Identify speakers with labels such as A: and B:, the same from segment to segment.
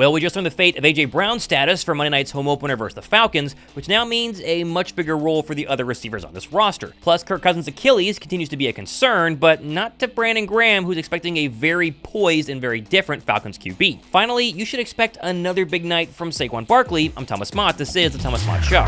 A: Well, we just learned the fate of A.J. Brown's status for Monday night's home opener versus the Falcons, which now means a much bigger role for the other receivers on this roster. Plus, Kirk Cousins' Achilles continues to be a concern, but not to Brandon Graham, who's expecting a very poised and very different Falcons QB. Finally, you should expect another big night from Saquon Barkley. I'm Thomas Mott. This is The Thomas Mott Show.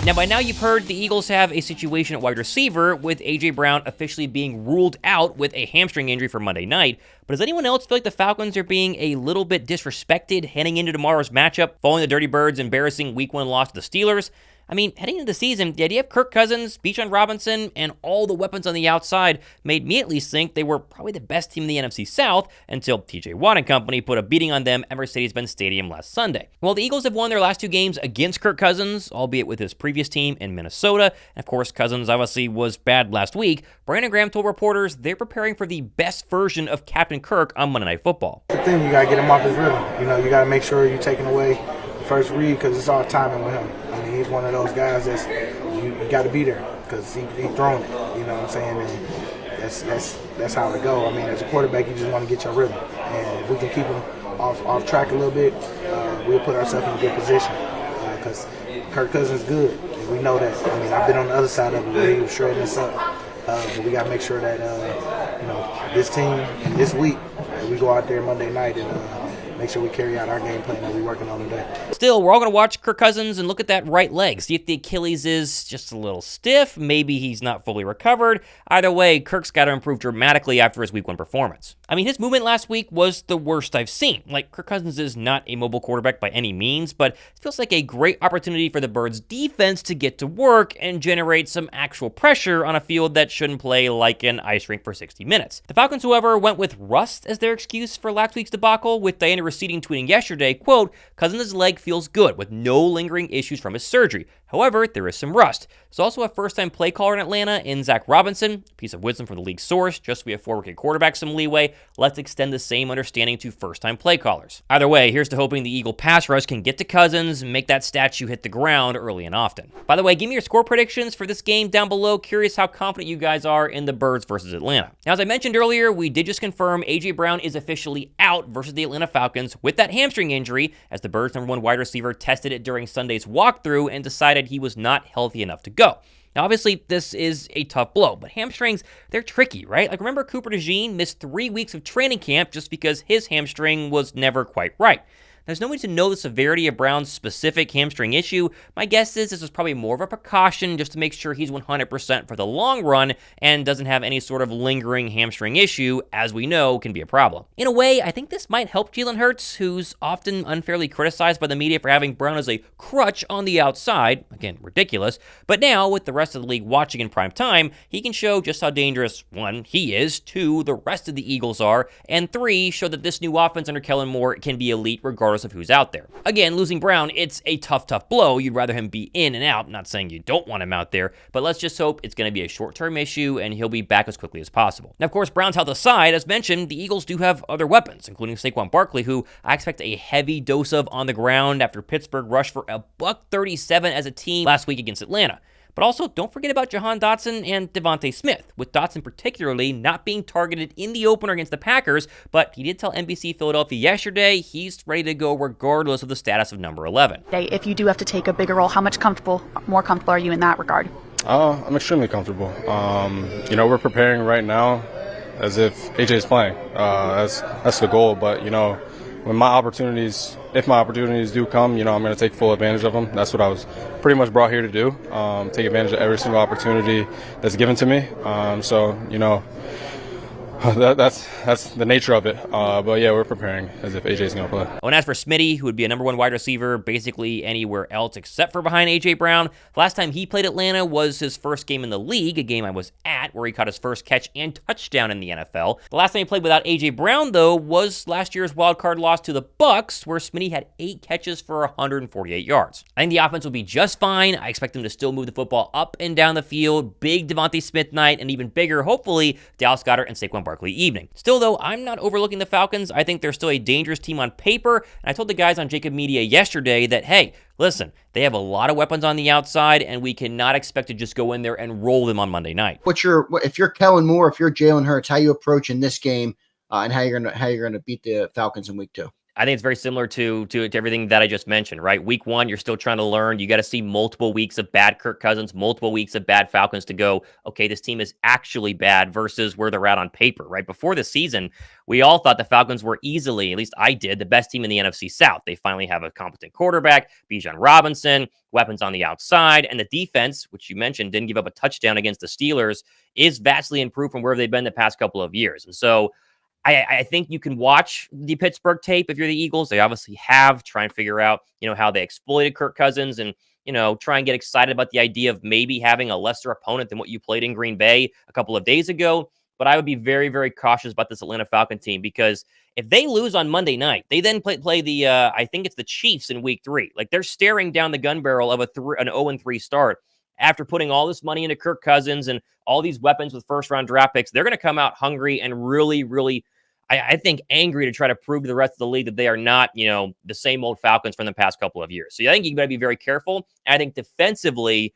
A: Now, by now, you've heard the Eagles have a situation at wide receiver, with A.J. Brown officially being ruled out with a hamstring injury for Monday night. But does anyone else feel like the Falcons are being a little bit disrespected heading into tomorrow's matchup, following the Dirty Birds' embarrassing Week 1 loss to the Steelers? I mean, heading into the season, the idea of Kirk Cousins, Bijan Robinson, and all the weapons on the outside made me at least think they were probably the best team in the NFC South until TJ Watt and company put a beating on them at Mercedes-Benz Stadium last Sunday. Well, the Eagles have won their last two games against Kirk Cousins, albeit with his previous team in Minnesota. And of course, Cousins obviously was bad last week. Brandon Graham told reporters they're preparing for the best version of Captain Kirk on Monday Night Football.
B: The thing, you got to get him off his rhythm. You got to make sure you're taking away the first read because it's all timing with him. I mean, he's one of those guys that's you got to be there because he throwing it. You know what I'm saying? And that's how it go. I mean, as a quarterback, you just want to get your rhythm, and if we can keep him off track a little bit, we'll put ourselves in a good position because Kirk Cousins is good, and we know that. I mean, I've been on the other side of it where he was shredding us up, but we got to make sure that this team and this week we go out there Monday night and make sure we carry out our game plan that we're working on today.
A: Still, we're all going to watch Kirk Cousins and look at that right leg, see if the Achilles is just a little stiff, maybe he's not fully recovered. Either way, Kirk's got to improve dramatically after his Week 1 performance. I mean, his movement last week was the worst I've seen. Like, Kirk Cousins is not a mobile quarterback by any means, but it feels like a great opportunity for the Birds' defense to get to work and generate some actual pressure on a field that shouldn't play like an ice rink for 60 minutes. The Falcons, however, went with rust as their excuse for last week's debacle, with Diana Receding tweeting yesterday, quote, "Cousins' leg feels good with no lingering issues from his surgery. However, there is some rust. There's also a first-time play caller in Atlanta in Zach Robinson, a piece of wisdom from the league source, just to be a forward-rookie quarterback some leeway. Let's extend the same understanding to first-time play callers." Either way, here's to hoping the Eagle pass rush can get to Cousins and make that statue hit the ground early and often. By the way, give me your score predictions for this game down below. Curious how confident you guys are in the Birds versus Atlanta. Now, as I mentioned earlier, we did just confirm A.J. Brown is officially out versus the Atlanta Falcons with that hamstring injury, as the Birds' #1 wide receiver tested it during Sunday's walkthrough and decided he was not healthy enough to go. Now, obviously, this is a tough blow, but hamstrings, they're tricky, right? Like, remember Cooper DeJean missed 3 weeks of training camp just because his hamstring was never quite right. There's no way to know the severity of Brown's specific hamstring issue. My guess is this was probably more of a precaution just to make sure he's 100% for the long run and doesn't have any sort of lingering hamstring issue, as we know can be a problem. In a way, I think this might help Jalen Hurts, who's often unfairly criticized by the media for having Brown as a crutch on the outside. Again, ridiculous. But now, with the rest of the league watching in prime time, he can show just how dangerous, 1, he is, 2, the rest of the Eagles are, and 3, show that this new offense under Kellen Moore can be elite regardless of who's out there. Again, losing Brown, it's a tough blow. You'd rather him be in and out. Not saying you don't want him out there, but let's just hope it's going to be a short-term issue and he'll be back as quickly as possible. Now, of course, Brown's health aside, as mentioned, the Eagles do have other weapons, including Saquon Barkley, who I expect a heavy dose of on the ground after Pittsburgh rushed for a $137 as a team last week against Atlanta. But also, don't forget about Jahan Dotson and DeVonta Smith, with Dotson particularly not being targeted in the opener against the Packers, but he did tell NBC Philadelphia yesterday he's ready to go regardless of the status of number 11.
C: If you do have to take a bigger role, how much more comfortable are you in that regard?
D: I'm extremely comfortable. We're preparing right now as if AJ is playing. That's the goal, but, when if my opportunities do come, I'm going to take full advantage of them. That's what I was pretty much brought here to do, take advantage of every single opportunity that's given to me. That's the nature of it. But yeah, we're preparing as if AJ's going to play.
A: Oh, and as for Smitty, who would be a #1 wide receiver basically anywhere else except for behind A.J. Brown, last time he played Atlanta was his first game in the league, a game I was at, where he caught his first catch and touchdown in the NFL. The last time he played without A.J. Brown, though, was last year's wildcard loss to the Bucs, where Smitty had 8 catches for 148 yards. I think the offense will be just fine. I expect them to still move the football up and down the field. Big DeVonta Smith night, and even bigger, hopefully, Dallas Goedert and Saquon Barkley evening. Still, though, I'm not overlooking the Falcons. I think they're still a dangerous team on paper, and I told the guys on Jacob Media yesterday that, hey, listen, they have a lot of weapons on the outside, and we cannot expect to just go in there and roll them on Monday night.
E: If you're Kellen Moore, if you're Jalen Hurts, how you approaching this game and how you're gonna beat the Falcons in week 2?
A: I think it's very similar to everything that I just mentioned, right? Week 1, you're still trying to learn. You got to see multiple weeks of bad Kirk Cousins, multiple weeks of bad Falcons to go, okay, this team is actually bad versus where they're at on paper, right? Before the season, we all thought the Falcons were easily, at least I did, the best team in the NFC South. They finally have a competent quarterback, Bijan Robinson, weapons on the outside, and the defense, which you mentioned, didn't give up a touchdown against the Steelers, is vastly improved from where they've been the past couple of years. And so I think you can watch the Pittsburgh tape if you're the Eagles. They obviously have. Try and figure out, how they exploited Kirk Cousins and, try and get excited about the idea of maybe having a lesser opponent than what you played in Green Bay a couple of days ago. But I would be very, very cautious about this Atlanta Falcon team because if they lose on Monday night, they then play the, I think it's the Chiefs in week 3. Like they're staring down the gun barrel of an 0-3 start. After putting all this money into Kirk Cousins and all these weapons with first-round draft picks, they're going to come out hungry and really, really, I think, angry to try to prove to the rest of the league that they are not, the same old Falcons from the past couple of years. So I think you got to be very careful. And I think defensively,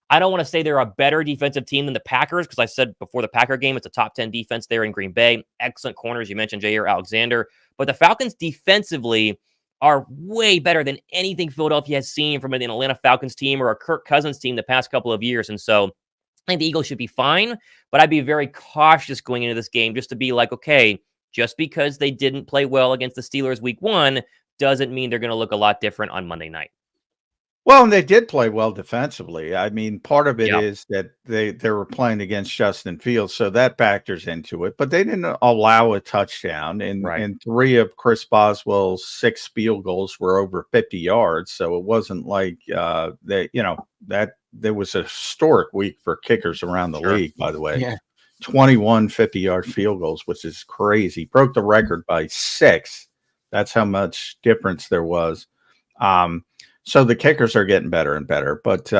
A: I don't want to say they're a better defensive team than the Packers because I said before the Packer game, it's a top 10 defense there in Green Bay. Excellent corners. You mentioned Jair Alexander. But the Falcons defensively are way better than anything Philadelphia has seen from an Atlanta Falcons team or a Kirk Cousins team the past couple of years. And so I think the Eagles should be fine, but I'd be very cautious going into this game just to be like, okay, just because they didn't play well against the Steelers week 1 doesn't mean they're going to look a lot different on Monday night.
F: Well, and they did play well defensively. I mean, part of it is that they were playing against Justin Fields, so that factors into it. But they didn't allow a touchdown, and 3 of Chris Boswell's 6 field goals were over 50 yards. So it wasn't like that there was a historic week for kickers around the league. By the way, 21 50-yard field goals, which is crazy. Broke the record by 6. That's how much difference there was. So the kickers are getting better and better. But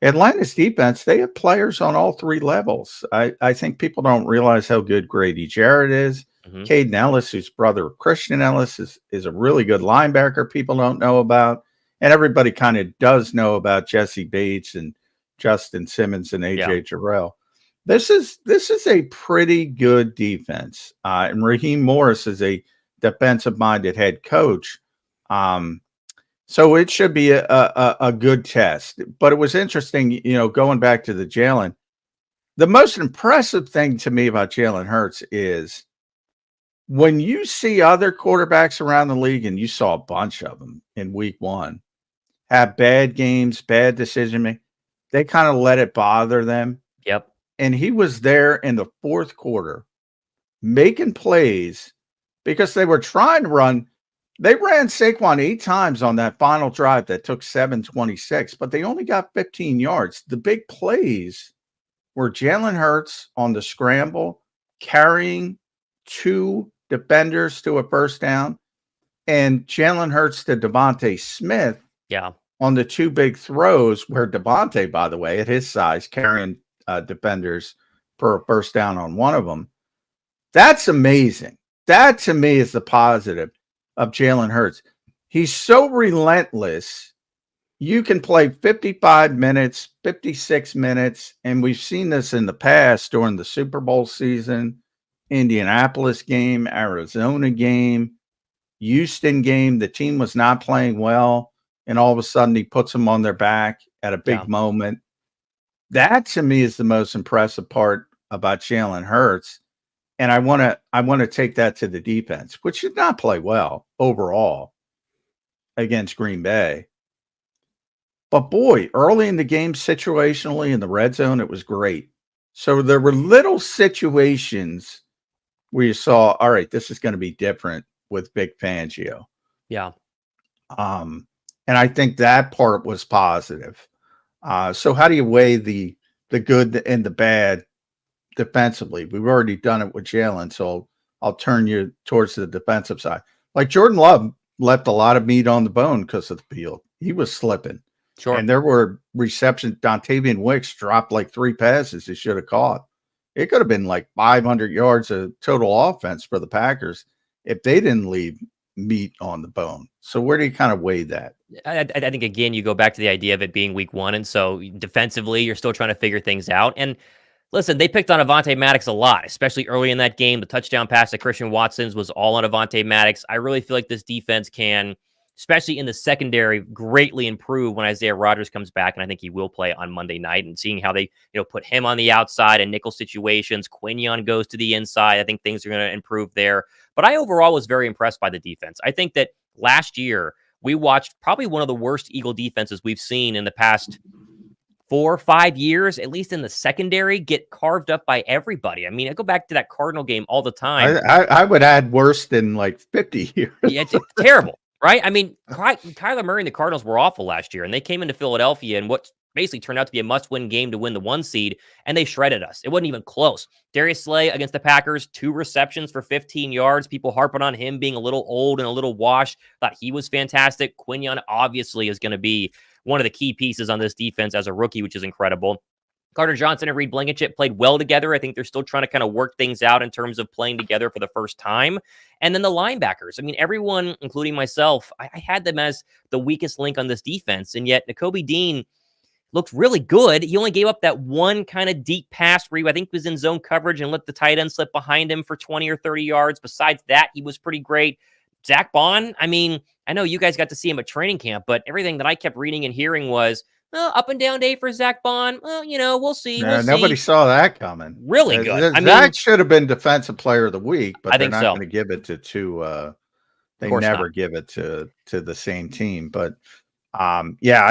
F: Atlanta's defense, they have players on all 3 levels. I think people don't realize how good Grady Jarrett is. Caden Ellis, whose brother Christian Ellis is a really good linebacker people don't know about. And everybody kind of does know about Jesse Bates and Justin Simmons and A.J. Jarrell. This is a pretty good defense. And Raheem Morris is a defensive-minded head coach. So it should be a good test. But it was interesting, going back to the Jalen. The most impressive thing to me about Jalen Hurts is when you see other quarterbacks around the league, and you saw a bunch of them in week 1, have bad games, bad decision-making, they kind of let it bother them.
A: Yep.
F: And he was there in the 4th quarter making plays because they were trying to run. They ran Saquon 8 times on that final drive that took 7:26, but they only got 15 yards. The big plays were Jalen Hurts on the scramble, carrying 2 defenders to a first down, and Jalen Hurts to DeVonta Smith on the 2 big throws where DeVonta, by the way, at his size, carrying defenders for a first down on one of them. That's amazing. That, to me, is the positive of Jalen Hurts. He's so relentless. You can play 55 minutes, 56 minutes, and we've seen this in the past during the Super Bowl season, Indianapolis game, Arizona game, Houston game. The team was not playing well, and all of a sudden he puts them on their back at a big moment. That, to me, is the most impressive part about Jalen Hurts. And I want to take that to the defense, which did not play well overall against Green Bay. But boy, early in the game, situationally in the red zone, it was great. So there were little situations where you saw, all right, this is going to be different with Vic Fangio.
A: Yeah.
F: And I think that part was positive. So how do you weigh the good and the bad defensively? We've already done it with Jalen, so I'll turn you towards the defensive side. Like Jordan Love left a lot of meat on the bone because of the field. He was slipping.
A: Sure.
F: And there were receptions. Dontavian Wicks dropped like 3 passes he should have caught. it could have been like 500 yards of total offense for the Packers if they didn't leave meat on the bone. So where do you kind of weigh that?
A: I think, again, you go back to the idea of it being week one, and so defensively, you're still trying to figure things out. And listen, they picked on Avonte Maddox a lot, especially early in that game. The touchdown pass to Christian Watson's was all on Avonte Maddox. I really feel like this defense can, especially in the secondary, greatly improve when Isaiah Rodgers comes back, and I think he will play on Monday night. And seeing how they, put him on the outside in nickel situations, Quinion goes to the inside, I think things are going to improve there. But I overall was very impressed by the defense. I think that last year we watched probably one of the worst Eagle defenses we've seen in the past 4 or 5 years, at least in the secondary, get carved up by everybody. I mean, I go back to that Cardinal game all the time.
F: I would add worse than like 50 years.
A: Yeah, it's terrible, right? I mean, Kyler Murray and the Cardinals were awful last year, and they came into Philadelphia in what basically turned out to be a must-win game to win the 1 seed, and they shredded us. It wasn't even close. Darius Slay against the Packers, 2 receptions for 15 yards. People harping on him being a little old and a little washed. Thought he was fantastic. Quinion obviously is going to be one of the key pieces on this defense as a rookie, which is incredible. Carter Johnson and Reed Blankenship played well together. I think they're still trying to kind of work things out in terms of playing together for the first time. And then the linebackers. I mean, everyone, including myself, I had them as the weakest link on this defense. And yet Nakobe Dean looked really good. He only gave up that one kind of deep pass where he, I think, was in zone coverage and let the tight end slip behind him for 20 or 30 yards. Besides that, he was pretty great. Zach Bond, I mean, I know you guys got to see him at training camp, but everything that I kept reading and hearing was, up and down day for Zach Bond. Well, we'll see.
F: Nobody saw that coming.
A: Really good.
F: Zach should have been Defensive Player of the Week, but they're not
A: so.
F: going to give it to two. They never give it to the same team. But yeah,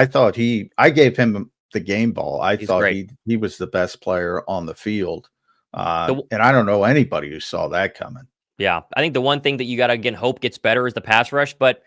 F: I gave him the game ball. He's thought great. he was the best player on the field. And I don't know anybody who saw that coming.
A: Yeah, I think the one thing that you got to, again, hope gets better is the pass rush. But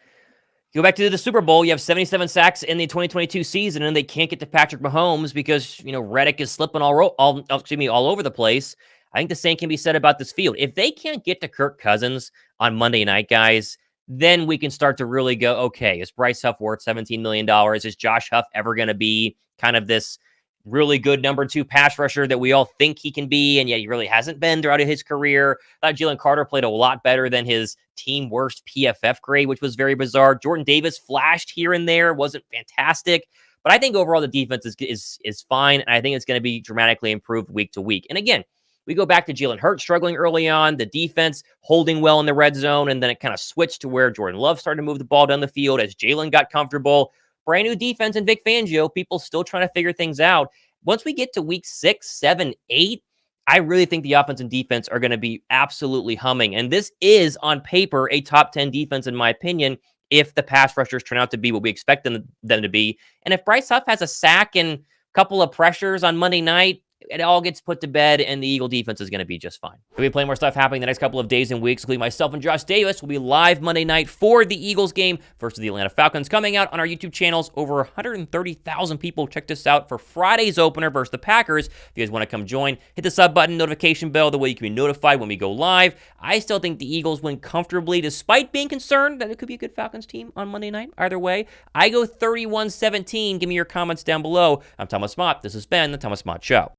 A: you go back to the Super Bowl, you have 77 sacks in the 2022 season, and they can't get to Patrick Mahomes because, Reddick is slipping all over the place. I think the same can be said about this field. If they can't get to Kirk Cousins on Monday night, guys, then we can start to really go, okay, is Bryce Huff worth $17 million? Is Josh Huff ever going to be kind of this really good number 2 pass rusher that we all think he can be, and yet he really hasn't been throughout his career? I thought Jalen Carter played a lot better than his team worst PFF grade, which was very bizarre. Jordan Davis flashed here and there, wasn't fantastic, but I think overall the defense is fine, and I think it's going to be dramatically improved week to week. And again, we go back to Jalen Hurts struggling early on, the defense holding well in the red zone, and then it kind of switched to where Jordan Love started to move the ball down the field as Jalen got comfortable. Brand new defense and Vic Fangio, people still trying to figure things out. Once we get to week 6, 7, 8, I really think the offense and defense are going to be absolutely humming. And this is, on paper, a top 10 defense, in my opinion, if the pass rushers turn out to be what we expect them to be. And if Bryce Huff has a sack and a couple of pressures on Monday night, it all gets put to bed, and the Eagle defense is going to be just fine. We'll be playing more stuff happening the next couple of days and weeks, including myself and Josh Davis will be live Monday night for the Eagles game versus the Atlanta Falcons, coming out on our YouTube channels. Over 130,000 people checked us out for Friday's opener versus the Packers. If you guys want to come join, hit the sub button, notification bell, the way you can be notified when we go live. I still think the Eagles win comfortably, despite being concerned that it could be a good Falcons team on Monday night. Either way, I go 31-17. Give me your comments down below. I'm Thomas Mott. This has been The Thomas Mott Show.